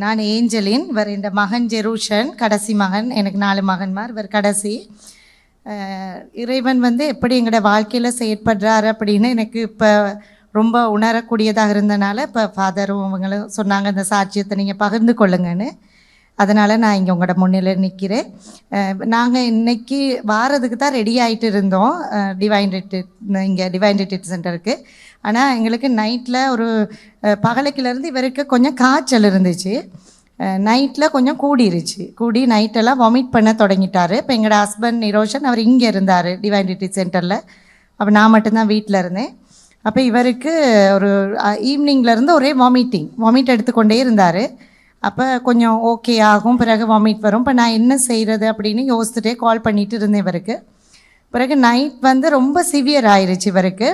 நான் ஏஞ்சலின். இவர் இந்த மகன் ஜெருஷன், கடைசி மகன். எனக்கு 4 மகன்மார், இவர் கடைசி. இறைவன் எப்படி எங்களோட வாழ்க்கையில் செயற்படுறாரு அப்படின்னு எனக்கு இப்போ ரொம்ப உணரக்கூடியதாக இருந்தனால இப்போ ஃபாதரும் அவங்களும் சொன்னாங்க, இந்த சாட்சியத்தை நீங்கள் பகிர்ந்து கொள்ளுங்கன்னு. அதனால் நான் இங்கே உங்களோட முன்னிலையில் நிற்கிறேன். நாங்கள் இன்றைக்கி வாரதுக்கு தான் ரெடி ஆகிட்டு இருந்தோம் டிவைன் ரிட்ரீட் சென்டருக்கு. ஆனால் எங்களுக்கு நைட்டில் ஒரு பகலுக்குலேருந்து இவருக்கு கொஞ்சம் காய்ச்சல் இருந்துச்சு. நைட்டில் கொஞ்சம் கூடி நைட்டெல்லாம் வாமிட் பண்ண தொடங்கிட்டார். இப்போ எங்களோட ஹஸ்பண்ட் நிரோஷன் அவர் இங்கே இருந்தார் டிவைன் ரிட்ரீட் சென்டரில். அப்போ நான் மட்டும்தான் வீட்டில் இருந்தேன். அப்போ இவருக்கு ஒரு ஈவினிங்லேருந்து ஒரே வாமிட் எடுத்துக்கொண்டே இருந்தார். அப்போ கொஞ்சம் ஓகே ஆகும், பிறகு வாமிட் வரும். இப்போ நான் என்ன செய்கிறது அப்படின்னு யோசிச்சுட்டே கால் பண்ணிகிட்டு இருந்தேன் இவருக்கு. பிறகு நைட் ரொம்ப சிவியர் ஆயிடுச்சு இவருக்கு.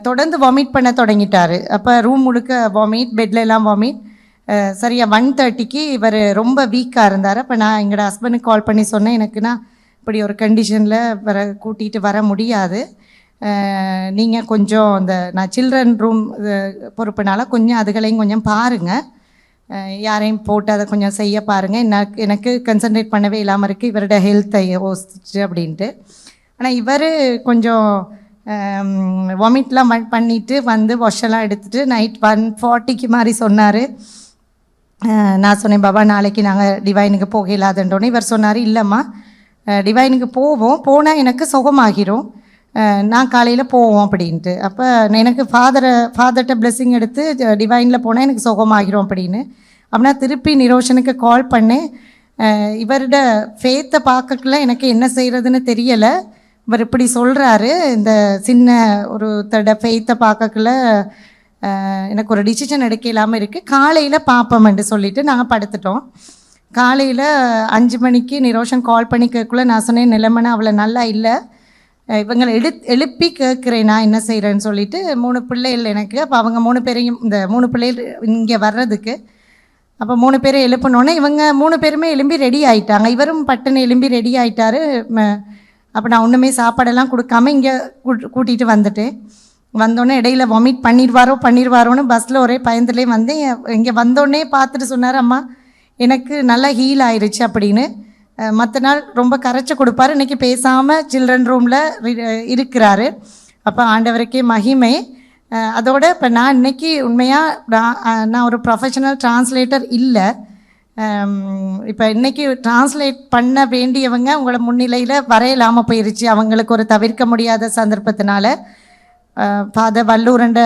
தொடர்ந்து வாமிட் பண்ண தொடங்கிட்டார். அப்போ ரூம் முழுக்க வாமிட், பெட்ல எல்லாம் வாமிட். சரியா 1:30க்கு இவர் ரொம்ப வீக்காக இருந்தார். அப்போ நான் எங்களோட ஹஸ்பண்டுக்கு கால் பண்ணி சொன்னேன், எனக்குன்னா இப்படி ஒரு கண்டிஷனில் கூட்டிகிட்டு வர முடியாது, நீங்கள் கொஞ்சம் நான் சில்ட்ரன் ரூம் பொறுப்புனால கொஞ்சம் அதுகளையும் கொஞ்சம் பாருங்கள், யாரையும் போட்டு அதை கொஞ்சம் செய்ய பாருங்கள், எனக்கு கன்சன்ட்ரேட் பண்ணவே இல்லாமல் இருக்குது, இவரோட ஹெல்த்தை யோசிச்சு அப்படின்ட்டு. ஆனால் இவர் கொஞ்சம் வாமிட்லாம் பண்ணிவிட்டு வாஷெல்லாம் எடுத்துகிட்டு நைட் 1:40க்கு மாதிரி சொன்னார். நான் சொன்னேன், பாபா நாளைக்கு நாங்கள் டிவைனுக்கு போக இல்லாதன்றோன்னே இவர் சொன்னார், இல்லைம்மா டிவைனுக்கு போனால் எனக்கு சுகமாகிரும், நான் காலையில் போவோம் அப்படின்ட்டு. அப்போ எனக்கு ஃபாதர்கிட்ட பிளெஸ்ஸிங் எடுத்து டிவைனில் போனால் எனக்கு சுகமாகிரும் அப்படின்னு. அப்படின்னா திருப்பி நிரோஷனுக்கு கால் பண்ணேன். இவரோட ஃபேத்தை பார்க்கக்குள்ள எனக்கு என்ன செய்கிறதுன்னு தெரியலை. இவர் இப்படி சொல்கிறாரு, இந்த சின்ன ஒரு ஃபெய்த்தை பார்க்கக்குள்ள எனக்கு ஒரு டிசிஷன் எடுக்க இல்லாமல் இருக்குது, காலையில் பார்ப்போம்னு சொல்லிவிட்டு நாங்கள் படுத்துட்டோம். காலையில் 5 மணிக்கு நிரோஷன் கால் பண்ணி கேட்கக்குள்ள நான் சொன்னேன், நிலைமைனா அவ்வளோ நல்லா இல்லை, இவங்களை எழுப்பி கேட்குறேன் நான் என்ன செய்கிறேன்னு சொல்லிவிட்டு. 3 பிள்ளைகள் எனக்கு. அப்போ அவங்க 3 பேரையும், இந்த 3 பிள்ளைகள் இங்கே வர்றதுக்கு, அப்போ 3 பேரை எழுப்பினோன்னே இவங்க 3 பேருமே எழும்பி ரெடி ஆகிட்டாங்க. இவரும் பட்டுன்னு எழும்பி ரெடி ஆகிட்டார். அப்போ நான் ஒன்றுமே சாப்பாடெல்லாம் கொடுக்காம இங்கே கூட்டிகிட்டு வந்துட்டேன். வந்தோடனே இடையில வாமிட் பண்ணிடுவாரோன்னு பஸ்ஸில் ஒரே பயந்துலேயே வந்தேன். இங்கே வந்தோடனே பார்த்துட்டு சொன்னார், அம்மா எனக்கு நல்லா ஹீல் ஆயிடுச்சு அப்படின்னு. மற்ற நாள் ரொம்ப கரைச்சி கொடுப்பார், இன்றைக்கி பேசாமல் சில்ட்ரன் ரூமில் இருக்கிறாரு. அப்போ ஆண்டவருக்கே மகிமை. அதோடு இப்போ நான் இன்றைக்கி உண்மையாக நான் ஒரு ப்ரொஃபஷனல் டிரான்ஸ்லேட்டர் இல்லை. இப்போ இன்றைக்கி டிரான்ஸ்லேட் பண்ண வேண்டியவங்க உங்களை முன்னிலையில் வர இல்லாமல் போயிடுச்சு, அவங்களுக்கு ஒரு தவிர்க்க முடியாத சந்தர்ப்பத்தினால. ஃபாதர் வல்லூரண்ட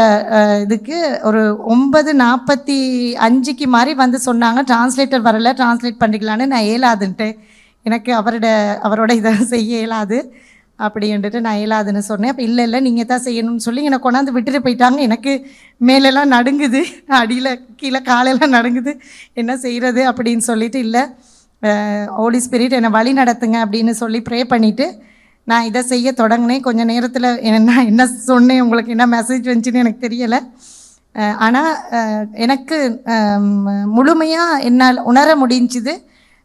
இதுக்கு ஒரு 9:45க்கு மாதிரி சொன்னாங்க, டிரான்ஸ்லேட்டர் வரலை, டிரான்ஸ்லேட் பண்ணிக்கலான்னு. நான் இயலாதுன்ட்டு, எனக்கு அவரோட இதை செய்ய இயலாது அப்படின்ட்டு நான் இயலாதுன்னு சொன்னேன். அப்போ இல்லை நீங்கள் தான் செய்யணும்னு சொல்லி என்னை கொண்டாந்து விட்டுட்டு போயிட்டாங்க. எனக்கு மேலெல்லாம் நடுங்குது, அடியில் கீழே காலெல்லாம் நடுங்குது, என்ன செய்கிறது அப்படின்னு சொல்லிட்டு, இல்லை ஹோலி ஸ்பிரிட் என்னை வழி நடத்துங்க அப்படின்னு சொல்லி ப்ரே பண்ணிவிட்டு நான் இதை செய்ய தொடங்கினேன். கொஞ்சம் நேரத்தில் என்ன சொன்னேன், உங்களுக்கு என்ன மெசேஜ் வந்துச்சுன்னு எனக்கு தெரியலை. ஆனால் எனக்கு முழுமையாக என்னால் உணர முடிஞ்சுது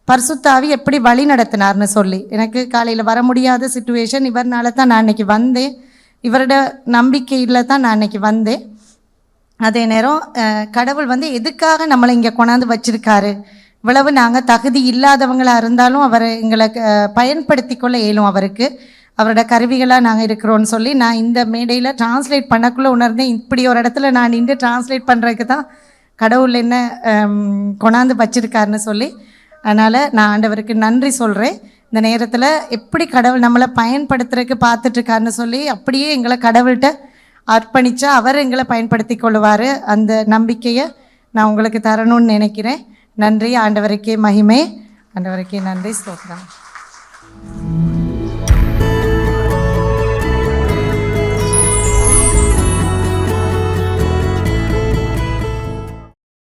பரிசுத்தாவி எப்படி வழி நடத்தினார்னு சொல்லி. எனக்கு காலையில் வர முடியாத சிச்சுவேஷன், இவர்னால தான் நான் இன்றைக்கி வந்தேன், இவரோட நம்பிக்கையில் தான் நான் இன்றைக்கி வந்தேன். அதே நேரம் கடவுள் எதுக்காக நம்மளை இங்கே கொண்டாந்து வச்சுருக்காரு, இவ்வளவு நாங்கள் தகுதி இல்லாதவங்களாக இருந்தாலும் அவரை எங்களை பயன்படுத்தி கொள்ள இயலும், அவரோட கருவிகளாக நாங்கள் இருக்கிறோன்னு சொல்லி நான் இந்த மேடையில் டிரான்ஸ்லேட் பண்ணக்குள்ளே உணர்ந்தேன், இப்படி ஒரு இடத்துல நான் நின்று டிரான்ஸ்லேட் பண்ணுறதுக்கு தான் கடவுள் என்ன கொண்டாந்து வச்சுருக்காருன்னு சொல்லி. அதனால் நான் ஆண்டவருக்கு நன்றி சொல்கிறேன். இந்த நேரத்தில் எப்படி கடவுள் நம்மளை பயன்படுத்துறதுக்கு பார்த்துட்ருக்காருன்னு சொல்லி அப்படியே எங்களை கடவுள்கிட்ட அர்ப்பணித்தா அவர் எங்களை பயன்படுத்தி கொள்ளுவார். அந்த நம்பிக்கையை நான் உங்களுக்கு தரணும்னு நினைக்கிறேன். நன்றி. ஆண்டவருக்கே மகிமை. ஆண்டவருக்கே நன்றி. ஸ்தோத்திரம்.